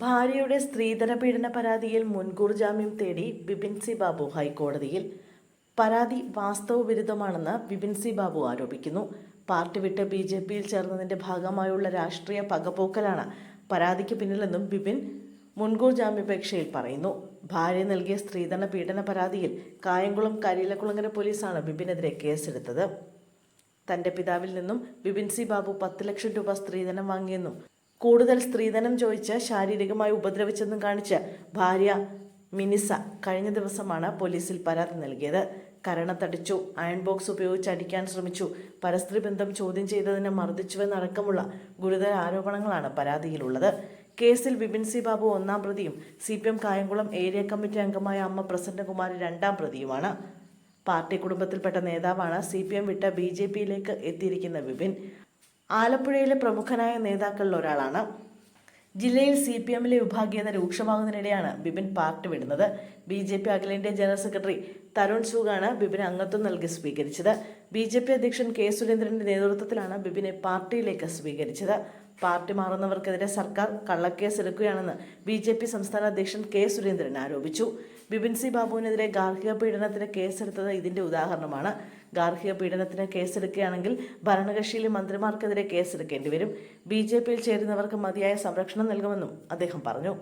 ഭാര്യയുടെ സ്ത്രീധന പീഡന പരാതിയിൽ മുൻകൂർ ജാമ്യം തേടി ബിപിൻ സി ബാബു ഹൈക്കോടതിയിൽ. പരാതി വാസ്തവവിരുദ്ധമാണെന്ന് ബിപിൻ സി ബാബു ആരോപിക്കുന്നു. പാർട്ടി വിട്ട് BJPയിൽ ചേർന്നതിന്റെ ഭാഗമായുള്ള രാഷ്ട്രീയ പകപോക്കലാണ് പരാതിക്ക് പിന്നിലെന്നും ബിപിൻ മുൻകൂർ ജാമ്യാപേക്ഷയിൽ പറയുന്നു. ഭാര്യ നൽകിയ സ്ത്രീധന പീഡന പരാതിയിൽ കായംകുളം കരിയിലക്കുളങ്ങര പോലീസാണ് ബിപിനെതിരെ കേസെടുത്തത്. തന്റെ പിതാവിൽ നിന്നും ബിപിൻ സി ബാബു 10 ലക്ഷം രൂപ സ്ത്രീധനം വാങ്ങിയെന്നും കൂടുതൽ സ്ത്രീധനം ചോദിച്ച് ശാരീരികമായി ഉപദ്രവിച്ചെന്നും കാണിച്ച് ഭാര്യ മിനിസ കഴിഞ്ഞ ദിവസമാണ് പോലീസിൽ പരാതി നൽകിയത്. കരണത്തടിച്ചു, അയൺ ബോക്സ് ഉപയോഗിച്ച് അടിക്കാൻ ശ്രമിച്ചു, പരസ്ത്രീ ബന്ധം ചോദ്യം ചെയ്തതിന് മർദ്ദിച്ചുവെന്നടക്കമുള്ള ഗുരുതര ആരോപണങ്ങളാണ് പരാതിയിലുള്ളത്. കേസിൽ ബിപിൻ സി ബാബു 1-ാം പ്രതിയും CPM കായംകുളം ഏരിയ കമ്മിറ്റി അംഗമായ അമ്മ പ്രസന്നകുമാരി 2-ാം പ്രതിയുമാണ്. പാർട്ടി കുടുംബത്തിൽപ്പെട്ട നേതാവാണ് CPM വിട്ട് BJPയിലേക്ക് എത്തിയിരിക്കുന്ന ബിപിൻ. ആലപ്പുഴയിലെ പ്രമുഖനായ നേതാക്കളിൽ ഒരാളാണ്. ജില്ലയിൽ CPMലെ വിഭാഗീയത രൂക്ഷമാകുന്നതിനിടെയാണ് ബിപിൻ പാർട്ടി വിടുന്നത്. BJP അഖിലേന്ത്യാ ജനറൽ സെക്രട്ടറി തരുൺ ചൂഗാണ് ബിപിന് അംഗത്വം നൽകി സ്വീകരിച്ചത്. BJP അധ്യക്ഷൻ K സുരേന്ദ്രന്റെ നേതൃത്വത്തിലാണ് ബിപിനെ പാർട്ടിയിലേക്ക് സ്വീകരിച്ചത്. പാർട്ടി മാറുന്നവർക്കെതിരെ സർക്കാർ കള്ളക്കേസ് എടുക്കുകയാണെന്ന് BJP സംസ്ഥാന അധ്യക്ഷൻ K സുരേന്ദ്രൻ ആരോപിച്ചു. ബിപിൻ സി ബാബുവിനെതിരെ ഗാർഹിക പീഡനത്തിന് കേസെടുത്തത് ഇതിന്റെ ഉദാഹരണമാണ്. ഗാർഹിക പീഡനത്തിന് കേസെടുക്കുകയാണെങ്കിൽ ഭരണകക്ഷിയിലെ മന്ത്രിമാർക്കെതിരെ കേസെടുക്കേണ്ടി വരും. BJPയിൽ ചേരുന്നവർക്ക് മതിയായ സംരക്ഷണം നൽകുമെന്നും അദ്ദേഹം പറഞ്ഞു.